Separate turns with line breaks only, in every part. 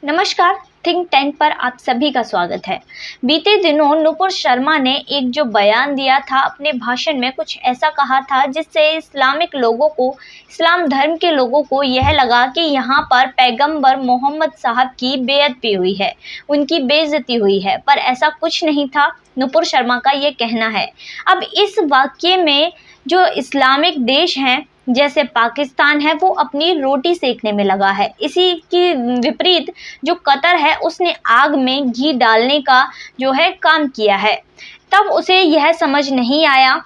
नमस्कार। Think tank पर आप सभी का स्वागत है। बीते दिनों नुपुर शर्मा ने एक जो बयान दिया था, अपने भाषण में कुछ ऐसा कहा था जिससे इस्लामिक लोगों को, इस्लाम धर्म के लोगों को यह लगा कि यहाँ पर पैगंबर मोहम्मद साहब की बेअदबी हुई है, उनकी बेइज्जती हुई है, पर ऐसा कुछ नहीं था। नुपुर शर्मा का ये कहना है। अब इस वाक्य में जो इस्लामिक देश हैं जैसे पाकिस्तान है, वो अपनी रोटी सेकने में लगा है। इसी की विपरीत जो कतर है, उसने आग में घी डालने का जो है काम किया है। तब उसे यह समझ नहीं आया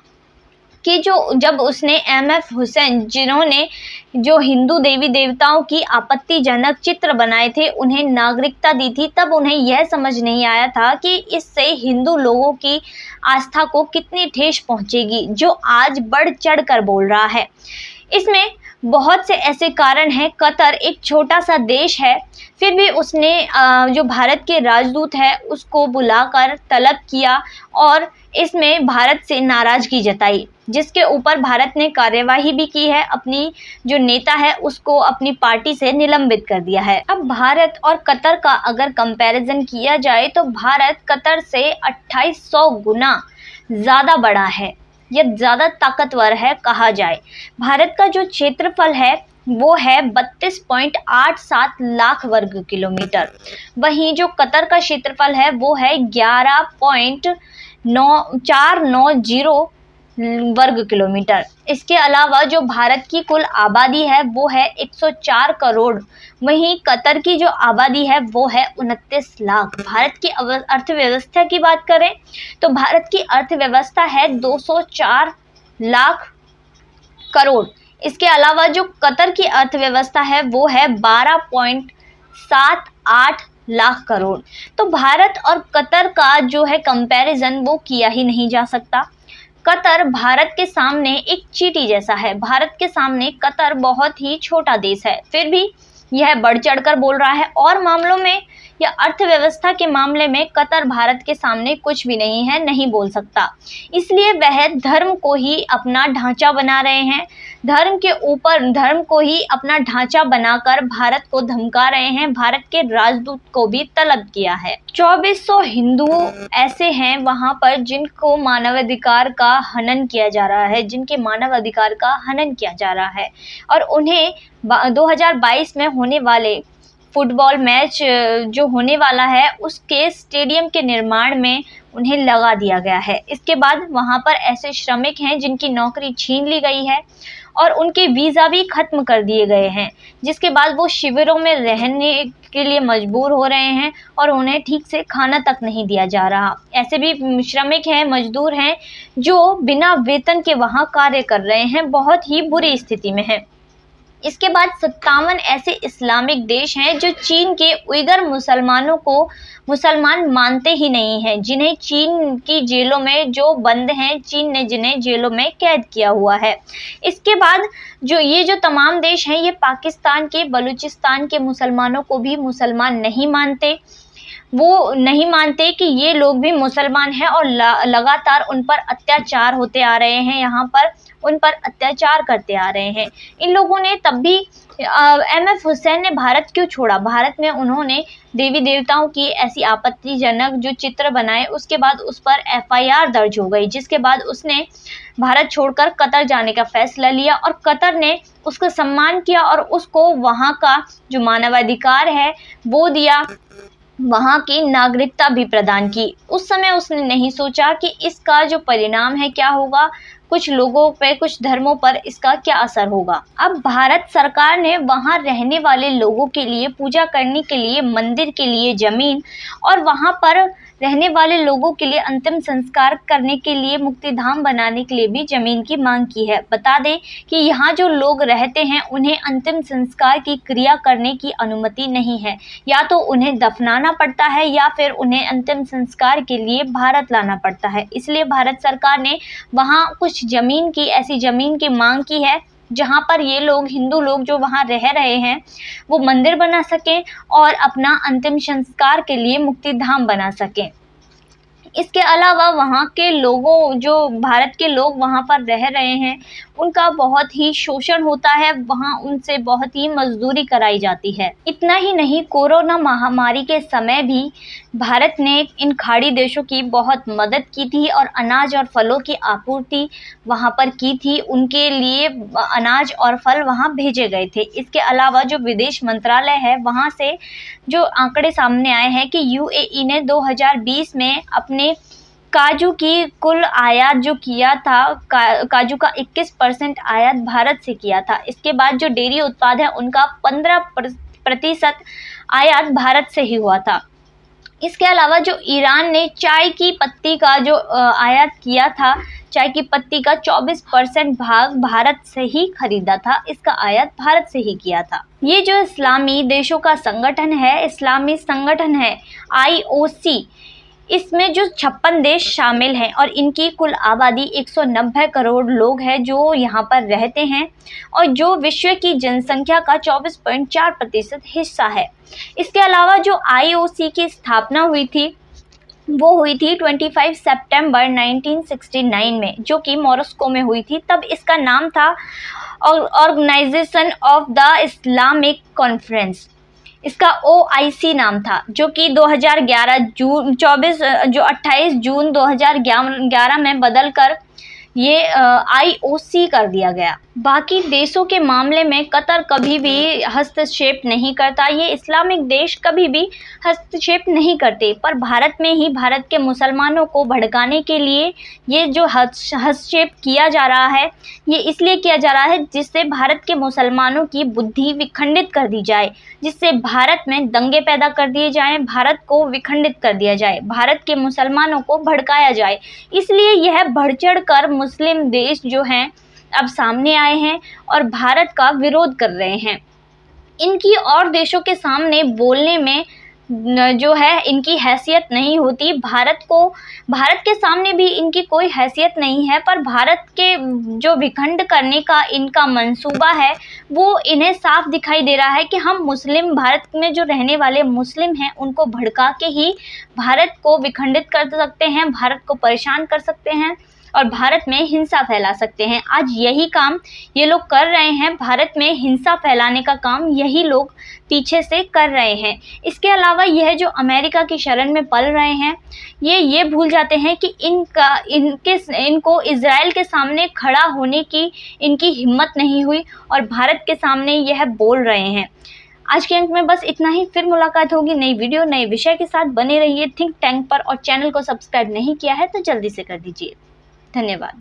कि जब उसने एमएफ हुसैन, जिन्होंने जो हिंदू देवी देवताओं की आपत्तिजनक चित्र बनाए थे, उन्हें नागरिकता दी थी, तब उन्हें यह समझ नहीं आया था कि इससे हिंदू लोगों की आस्था को कितनी ठेस पहुंचेगी, जो आज बढ़ चढ़ कर बोल रहा है। इसमें बहुत से ऐसे कारण हैं। कतर एक छोटा सा देश है, फिर भी उसने जो भारत के राजदूत है उसको बुलाकर तलब किया और इसमें भारत से नाराज़गी जताई, जिसके ऊपर भारत ने कार्यवाही भी की है। अपनी जो नेता है उसको अपनी पार्टी से निलंबित कर दिया है। अब भारत और कतर का अगर कंपैरिजन किया जाए तो भारत कतर से 2800 गुना ज़्यादा बड़ा है, यह ज़्यादा ताकतवर है कहा जाए। भारत का जो क्षेत्रफल है वो है 32.87 लाख वर्ग किलोमीटर, वहीं जो कतर का क्षेत्रफल है वो है 11.9490 वर्ग किलोमीटर। इसके अलावा जो भारत की कुल आबादी है वो है 104 करोड़, वहीं कतर की जो आबादी है वो है 29 लाख। भारत की अर्थव्यवस्था की बात करें तो भारत की अर्थव्यवस्था है 204 लाख करोड़। इसके अलावा जो कतर की अर्थव्यवस्था है वो है 12.78 लाख करोड़। तो भारत और कतर का जो है कंपैरिजन वो किया ही नहीं जा सकता। कतर भारत के सामने एक चींटी जैसा है। भारत के सामने कतर बहुत ही छोटा देश है, फिर भी यह बढ़ चढ़कर बोल रहा है। और मामलों में या अर्थव्यवस्था के मामले में कतर भारत के सामने कुछ भी नहीं है, नहीं बोल सकता। इसलिए वह धर्म को ही अपना ढांचा बना रहे हैं, धर्म के ऊपर धर्म को ही अपना ढांचा बनाकर भारत को धमका रहे हैं। भारत के राजदूत को भी तलब किया है। 2400 हिंदू ऐसे हैं वहां पर जिनको मानवाधिकार का हनन किया जा रहा है, जिनके मानवाधिकार का हनन किया जा रहा है, और उन्हें 2022 में होने वाले फुटबॉल मैच जो होने वाला है उसके स्टेडियम के निर्माण में उन्हें लगा दिया गया है। इसके बाद वहां पर ऐसे श्रमिक हैं जिनकी नौकरी छीन ली गई है और उनके वीज़ा भी खत्म कर दिए गए हैं, जिसके बाद वो शिविरों में रहने के लिए मजबूर हो रहे हैं और उन्हें ठीक से खाना तक नहीं दिया जा रहा। ऐसे भी श्रमिक हैं, मजदूर हैं जो बिना वेतन के वहाँ कार्य कर रहे हैं, बहुत ही बुरी स्थिति में हैं। इसके बाद 57 ऐसे इस्लामिक देश हैं जो चीन के उइगर मुसलमानों को मुसलमान मानते ही नहीं हैं, जिन्हें चीन की जेलों में जो बंद हैं, चीन ने जिन्हें जेलों में कैद किया हुआ है। इसके बाद जो तमाम देश हैं, ये पाकिस्तान के बलूचिस्तान के मुसलमानों को भी मुसलमान नहीं मानते। वो नहीं मानते कि ये लोग भी मुसलमान हैं और लगातार उन पर अत्याचार होते आ रहे हैं, यहाँ पर उन पर अत्याचार करते आ रहे हैं। इन लोगों ने तब भी एमएफ हुसैन ने भारत क्यों छोड़ा? भारत में उन्होंने देवी देवताओं की ऐसी आपत्तिजनक जो चित्र बनाए, उसके बाद उस पर एफआईआर दर्ज हो गई, जिसके बाद उसने भारत छोड़कर कतर जाने का फैसला लिया और कतर ने उसका सम्मान किया और उसको वहाँ का जो मानवाधिकार है वो दिया, वहाँ की नागरिकता भी प्रदान की। उस समय उसने नहीं सोचा कि इसका जो परिणाम है क्या होगा, कुछ लोगों पे, कुछ धर्मों पर इसका क्या असर होगा। अब भारत सरकार ने वहाँ रहने वाले लोगों के लिए, पूजा करने के लिए, मंदिर के लिए जमीन और वहाँ पर रहने वाले लोगों के लिए अंतिम संस्कार करने के लिए मुक्तिधाम बनाने के लिए भी जमीन की मांग की है। बता दें कि यहाँ जो लोग रहते हैं उन्हें अंतिम संस्कार की क्रिया करने की अनुमति नहीं है, या तो उन्हें दफनाना पड़ता है या फिर उन्हें अंतिम संस्कार के लिए भारत लाना पड़ता है। इसलिए भारत सरकार ने वहाँ कुछ जमीन की, ऐसी जमीन की मांग की है जहाँ पर ये लोग, हिंदू लोग जो वहाँ रह रहे हैं, वो मंदिर बना सकें और अपना अंतिम संस्कार के लिए मुक्तिधाम बना सकें। इसके अलावा वहाँ के लोगों, जो भारत के लोग वहाँ पर रह रहे हैं, उनका बहुत ही शोषण होता है, वहाँ उनसे बहुत ही मजदूरी कराई जाती है। इतना ही नहीं, कोरोना महामारी के समय भी भारत ने इन खाड़ी देशों की बहुत मदद की थी और अनाज और फलों की आपूर्ति वहाँ पर की थी। उनके लिए अनाज और फल वहाँ भेजे गए थे। इसके अलावा जो विदेश मंत्रालय है, वहाँ से जो आंकड़े सामने आए हैं कि यूएई ने 2020 में अपने काजू की कुल आयात जो किया था, काजू का 21% आयात भारत से किया था। इसके बाद जो डेयरी उत्पाद है, उनका 15% आयात भारत से ही हुआ था। इसके अलावा जो ईरान ने चाय की पत्ती का जो आयात किया था, चाय की पत्ती का 24% भाग भारत से ही खरीदा था, इसका आयात भारत से ही किया था। ये जो इस्लामी देशों का संगठन है, इस्लामी संगठन है IOC, इसमें जो 56 देश शामिल हैं और इनकी कुल आबादी 190 करोड़ लोग हैं जो यहाँ पर रहते हैं और जो विश्व की जनसंख्या का 24.4% हिस्सा है। इसके अलावा जो IOC की स्थापना हुई थी, वो हुई थी 25 सितंबर 1969 में, जो कि मॉस्को में हुई थी। तब इसका नाम था Organisation of the Islamic Conference, इसका OIC नाम था, जो कि 28 जून 2011 में बदलकर ये IOC कर दिया गया। बाकी देशों के मामले में कतर कभी भी हस्तक्षेप नहीं करता, ये इस्लामिक देश कभी भी हस्तक्षेप नहीं करते, पर भारत में ही भारत के मुसलमानों को भड़काने के लिए ये जो हस्तक्षेप किया जा रहा है, ये इसलिए किया जा रहा है जिससे भारत के मुसलमानों की बुद्धि विखंडित कर दी जाए, जिससे भारत में दंगे पैदा कर दिए जाएं, भारत को विखंडित कर दिया जाए, भारत के मुसलमानों को भड़काया जाए। इसलिए यह बढ़ चढ़ कर मुस्लिम देश जो हैं अब सामने आए हैं और भारत का विरोध कर रहे हैं। इनकी और देशों के सामने बोलने में जो है इनकी हैसियत नहीं होती। भारत के सामने भी इनकी कोई हैसियत नहीं है, पर भारत के जो विखंड करने का इनका मंसूबा है, वो इन्हें साफ दिखाई दे रहा है कि हम मुस्लिम, भारत में जो रहने वाले मुस्लिम हैं, उनको भड़का के ही भारत को विखंडित कर सकते हैं, भारत को परेशान कर सकते हैं और भारत में हिंसा फैला सकते हैं। आज यही काम ये लोग कर रहे हैं, भारत में हिंसा फैलाने का काम यही लोग पीछे से कर रहे हैं। इसके अलावा यह जो अमेरिका की शरण में पल रहे हैं, ये भूल जाते हैं कि इनको इजराइल के सामने खड़ा होने की इनकी हिम्मत नहीं हुई और भारत के सामने यह बोल रहे हैं। आज के अंक में बस इतना ही। फिर मुलाकात होगी नई वीडियो, नए विषय के साथ। बने रहिए थिंक टैंक पर और चैनल को सब्सक्राइब नहीं किया है तो जल्दी से कर दीजिए। धन्यवाद।